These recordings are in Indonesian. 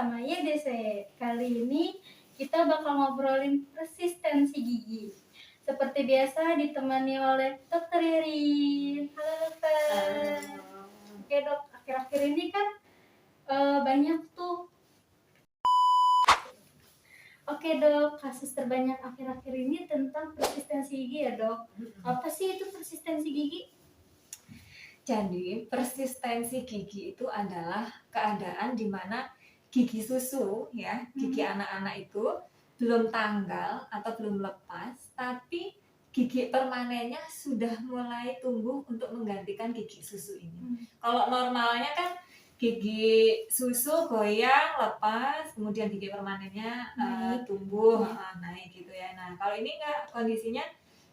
sama YDC. Kali ini kita bakal ngobrolin persistensi gigi. Seperti biasa ditemani oleh Dokter Yeri. Halo dokter. Oke dok, akhir-akhir ini kan banyak tuh. Oke dok, kasus terbanyak akhir-akhir ini tentang persistensi gigi ya dok. Apa sih itu persistensi gigi? Jadi persistensi gigi itu adalah keadaan di mana gigi susu ya, gigi anak-anak itu belum tanggal atau belum lepas, tapi gigi permanennya sudah mulai tumbuh untuk menggantikan gigi susu ini. Kalau normalnya kan gigi susu goyang, lepas, kemudian gigi permanennya tumbuh, naik gitu ya. Nah kalau ini enggak, kondisinya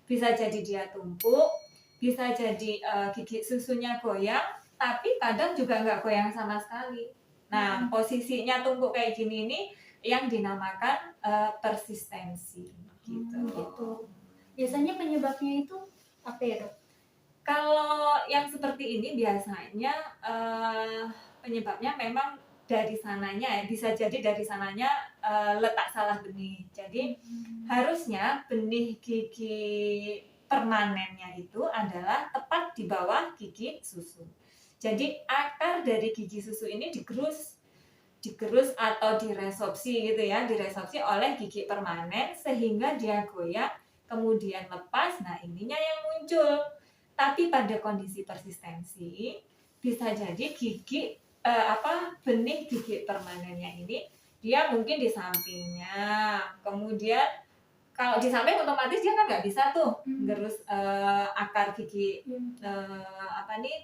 bisa jadi dia tumpuk, bisa jadi gigi susunya goyang, tapi kadang juga nggak goyang sama sekali. Nah, posisinya tumpuk kayak gini ini yang dinamakan persistensi gitu. Gitu. Biasanya penyebabnya itu apa ya dok? Kalau yang seperti ini biasanya penyebabnya memang dari sananya ya, bisa jadi dari sananya letak salah benih. Jadi harusnya benih gigi permanennya itu adalah tepat di bawah gigi susu. Jadi akar dari gigi susu ini digerus atau diresorpsi gitu ya, diresorpsi oleh gigi permanen sehingga dia goyang, kemudian lepas. Nah, ininya yang muncul. Tapi pada kondisi persistensi bisa jadi gigi benih gigi permanennya ini dia mungkin di sampingnya, kemudian kalau di samping otomatis dia kan nggak bisa tuh gerus akar gigi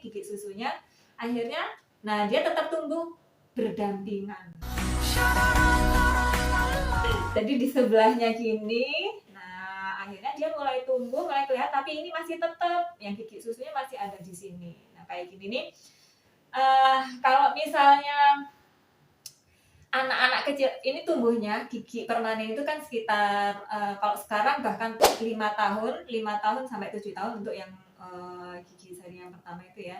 gigi susunya, akhirnya nah dia tetap tumbuh berdampingan. Jadi di sebelahnya gini, nah akhirnya dia mulai tumbuh, mulai kelihatan, tapi ini masih tetap yang gigi susunya masih ada di sini. Nah kayak gini nih, kalau misalnya anak-anak kecil ini tumbuhnya gigi permanen itu kan sekitar kalau sekarang bahkan 5 tahun sampai 7 tahun untuk yang gigi seri yang pertama itu ya.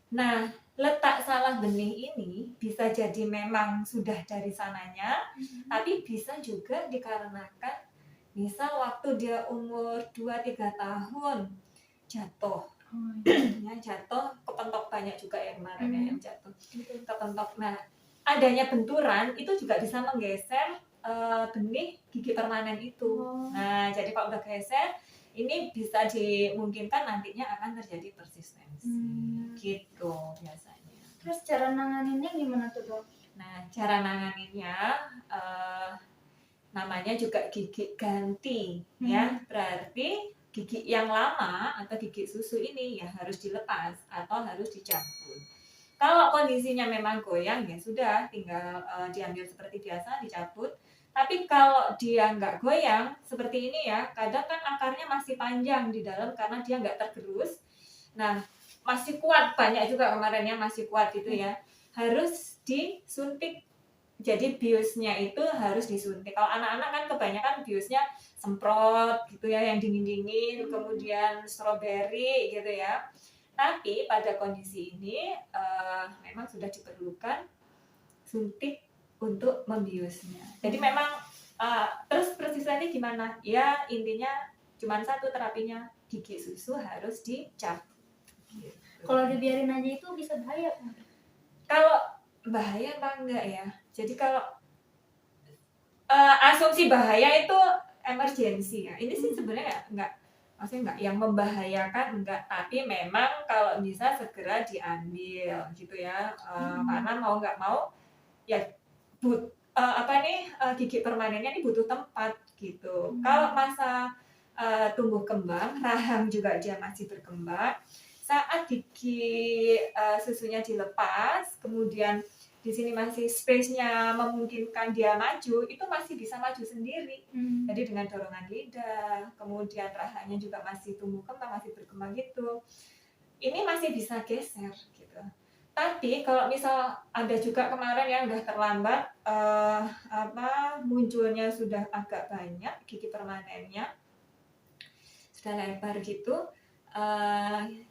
Nah, letak salah benih ini bisa jadi memang sudah dari sananya, tapi bisa juga dikarenakan misal waktu dia umur 2-3 tahun jatuh. Ya, jatuh, kepentok banyak juga ya kemarin ya yang jatuh. Kepentok. Nah, adanya benturan itu juga bisa menggeser benih gigi permanen itu. Nah, jadi kalau udah geser, ini bisa dimungkinkan nantinya akan terjadi persistensi. Gitu biasanya. Terus cara nanganinnya gimana tuh dok? Nah, cara nanganinnya namanya juga gigi ganti ya. Berarti gigi yang lama atau gigi susu ini ya harus dilepas atau harus dicabut. Kalau kondisinya memang goyang ya sudah tinggal diambil seperti biasa, dicabut. Tapi kalau dia nggak goyang seperti ini ya, kadang kan akarnya masih panjang di dalam karena dia nggak tergerus. Nah, masih kuat, banyak juga kemarin ya masih kuat gitu ya. Harus disuntik. Jadi biusnya itu harus disuntik. Kalau anak-anak kan kebanyakan biusnya semprot gitu ya, yang dingin-dingin, kemudian stroberi gitu ya. Tapi pada kondisi ini memang sudah diperlukan suntik untuk membiusnya. Jadi memang terus persistensi gimana? Ya intinya cuma satu terapinya, gigi susu harus dicabut. Gitu. Kalau dibiarin aja itu bisa bahaya kan? Kalau bahaya apa enggak ya? Jadi kalau asumsi bahaya itu emergensi ya. Ini sih sebenarnya enggak, maksudnya enggak yang membahayakan enggak, tapi memang kalau bisa segera diambil gitu ya, karena mau nggak mau ya gigi permanennya ini butuh tempat gitu. Kalau masa tumbuh kembang, rahang juga dia masih berkembang. Saat gigi susunya dilepas, kemudian di sini masih space-nya memungkinkan dia maju, itu masih bisa maju sendiri. Jadi dengan dorongan lidah, kemudian rahangnya juga masih tumbuh kembang, masih berkembang gitu. Ini masih bisa geser gitu. Tapi kalau misal ada juga kemarin yang udah terlambat, munculnya sudah agak banyak gigi permanennya, sudah lebar gitu,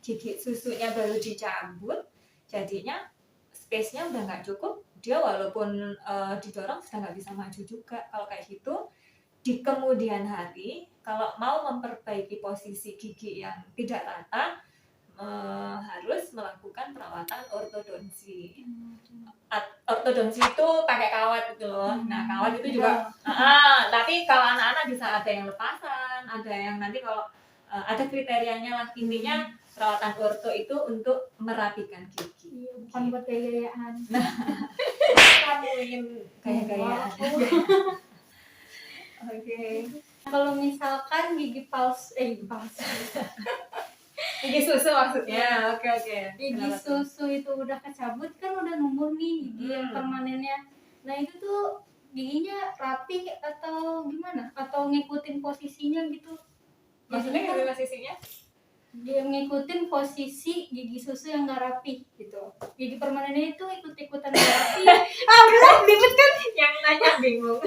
gigi susunya baru dicabut, jadinya space-nya udah nggak cukup, dia walaupun didorong sudah nggak bisa maju juga. Kalau kayak gitu, di kemudian hari kalau mau memperbaiki posisi gigi yang tidak rata, harus melakukan perawatan ortodonsi. Ortodonsi itu pakai kawat gitu loh. Nah, kawat itu juga tapi kalau anak-anak bisa ada yang lepasan, ada yang nanti kalau ada kriterianya lah. Intinya perawatan orto itu untuk merapikan gigi. Iya, bukan buat gaya-gayaan. Kamu ingin gaya-gayaan. Oke. Kalau misalkan gigi palsu, Gigi susu maksudnya. Oke. gigi susu itu udah kecabut kan udah numbuh nih gigi yang permanennya. Nah itu tuh giginya rapi atau gimana? Atau ngikutin posisinya gitu? Maksudnya Jadinya ngikutin posisinya? dia ngikutin posisi gigi susu yang nggak rapi gitu. Gigi permanennya itu ikut-ikutan nggak rapi. Belum ribet kan? Yang nanya bingung.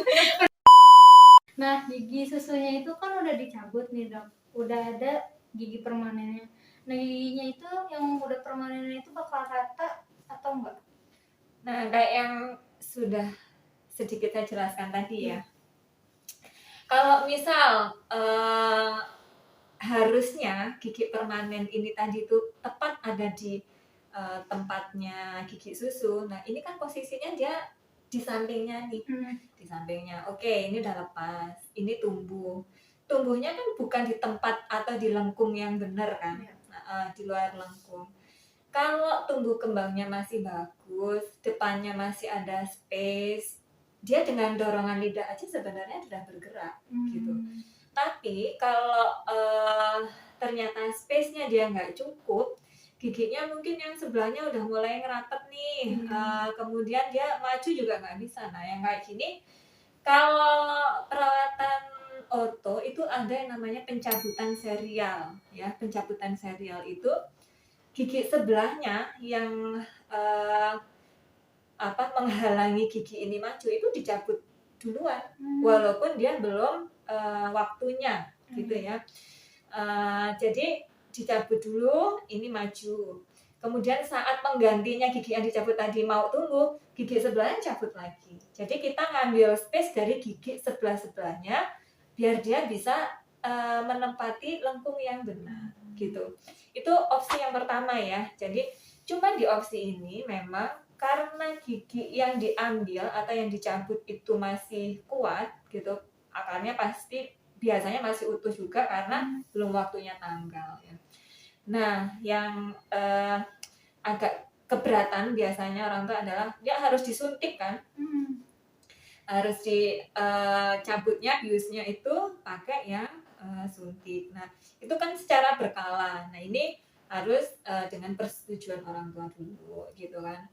Nah gigi susunya itu kan udah dicabut nih dok, udah ada gigi permanennya. Nah giginya itu yang udah permanennya itu bakal rata atau enggak? Nah, kayak yang sudah sedikit saya jelaskan tadi ya. Kalau misal harusnya gigi permanen ini tadi itu tepat ada di tempatnya gigi susu. Nah, ini kan posisinya dia di sampingnya nih. Di sampingnya. Oke, ini udah lepas. Ini tumbuh. Tumbuhnya kan bukan di tempat atau di lengkung yang benar kan. Di luar lengkung. Kalau tumbuh kembangnya masih bagus, depannya masih ada space, dia dengan dorongan lidah aja sebenarnya sudah bergerak gitu. Tapi kalau ternyata space-nya dia nggak cukup, giginya mungkin yang sebelahnya udah mulai ngerapet nih, kemudian dia maju juga nggak bisa. Nah yang kayak gini, kalau perawatan orto itu ada yang namanya pencabutan serial, ya. Pencabutan serial itu gigi sebelahnya yang menghalangi gigi ini maju itu dicabut duluan, walaupun dia belum waktunya gitu ya. Jadi dicabut dulu, ini maju. Kemudian saat penggantinya gigi yang dicabut tadi mau tumbuh, gigi sebelahnya cabut lagi. Jadi kita ngambil space dari gigi sebelah-sebelahnya biar dia bisa menempati lengkung yang benar gitu. Itu opsi yang pertama ya. Jadi cuma di opsi ini memang karena gigi yang diambil atau yang dicabut itu masih kuat gitu, akarnya pasti biasanya masih utuh juga karena belum waktunya tanggal ya. Nah, yang agak keberatan biasanya orang tua adalah dia harus disuntik kan, harus dicabutnya biusnya itu pakai yang suntik. Nah, itu kan secara berkala. Nah, ini harus dengan persetujuan orang tua dulu gitu kan.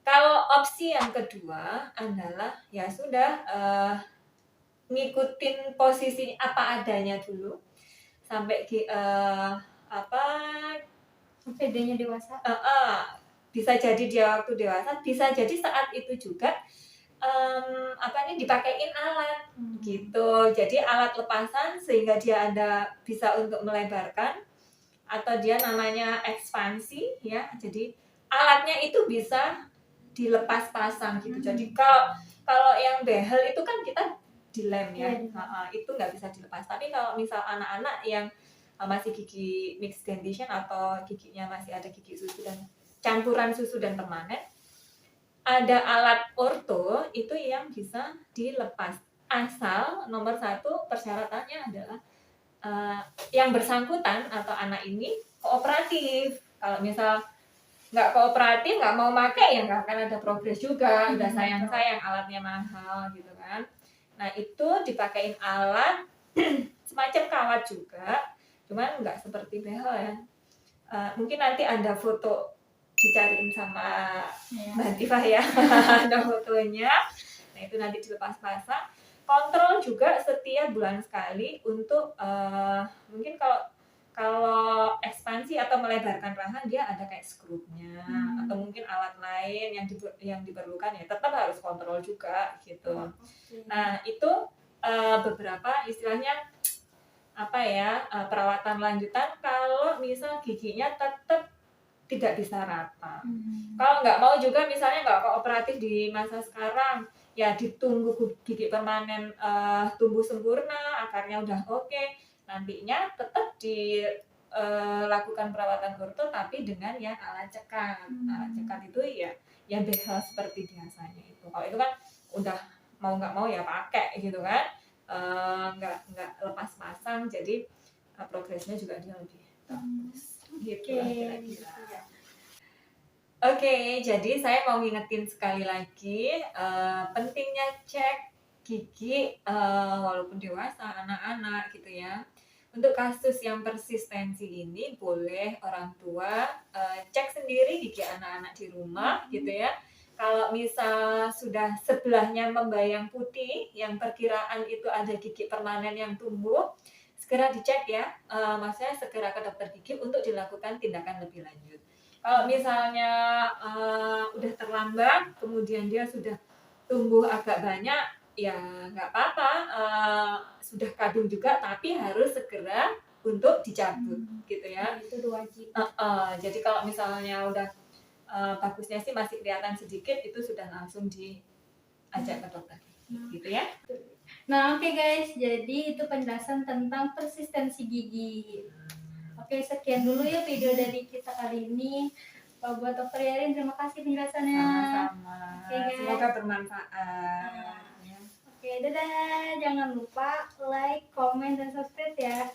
Kalau opsi yang kedua adalah ya sudah ngikutin posisi apa adanya dulu sampai sampai dia dewasa. Bisa jadi dia waktu dewasa, bisa jadi saat itu juga dipakein alat gitu. Jadi alat lepasan sehingga dia bisa untuk melebarkan atau dia namanya ekspansi ya. Jadi alatnya itu bisa dilepas pasang gitu. Jadi kalau yang behel itu kan kita dilem ya. Itu nggak bisa dilepas. Tapi kalau misal anak-anak yang masih gigi mixed dentition atau giginya masih ada gigi susu dan campuran susu dan permanen, ada alat orto itu yang bisa dilepas. Asal nomor 1 persyaratannya adalah yang bersangkutan atau anak ini kooperatif. Kalau misal nggak kooperatif, nggak mau pakai, ya nggak akan ada progres juga. Udah sayang-sayang alatnya mahal gitu kan. Nah itu dipakein alat semacam kawat juga, cuman nggak seperti behel ya. Mungkin nanti ada foto dicariin sama Mbak Tifah ya. Ada fotonya. Nah itu nanti dilepas pasang. Kontrol juga setiap bulan sekali untuk mungkin kalau ekspansi atau melebarkan rahang dia ada kayak screw-nya atau mungkin alat lain yang diperlukan ya tetap harus kontrol juga gitu. Nah itu beberapa istilahnya perawatan lanjutan kalau misal giginya tetap tidak bisa rata. Hmm. Kalau nggak mau juga misalnya nggak kooperatif di masa sekarang, ya ditunggu gigi permanen tumbuh sempurna, akarnya udah oke, nantinya tetap dilakukan perawatan orto tapi dengan yang alat cekat. Alat cekat itu ya behel seperti biasanya itu. Kalau itu kan udah mau nggak mau ya pakai gitu kan, nggak lepas pasang, jadi progresnya juga dia lebih bagus. Gitu lah kira-kira. Oke, jadi saya mau ngingetin sekali lagi pentingnya cek gigi walaupun dewasa, anak-anak gitu ya. Untuk kasus yang persistensi ini boleh orang tua cek sendiri gigi anak-anak di rumah gitu ya. Kalau misal sudah sebelahnya membayang putih, yang perkiraan itu ada gigi permanen yang tumbuh, segera dicek ya. Maksudnya segera ke dokter gigi untuk dilakukan tindakan lebih lanjut. Kalau misalnya udah terlambat, kemudian dia sudah tumbuh agak banyak, ya nggak apa-apa, sudah kadung juga, tapi harus segera untuk dicabut, gitu ya. Itu wajib. Jadi kalau misalnya udah bagusnya sih masih kelihatan sedikit, itu sudah langsung diajak ke dokter, gitu ya. Nah, oke guys, jadi itu penjelasan tentang persistensi gigi. Oke, sekian dulu ya video dari kita kali ini. Buat Dokter Yarin, terima kasih penjelasannya. Sama-sama. Oke, guys. Semoga bermanfaat. Oke, dadah. Jangan lupa like, komen, dan subscribe ya.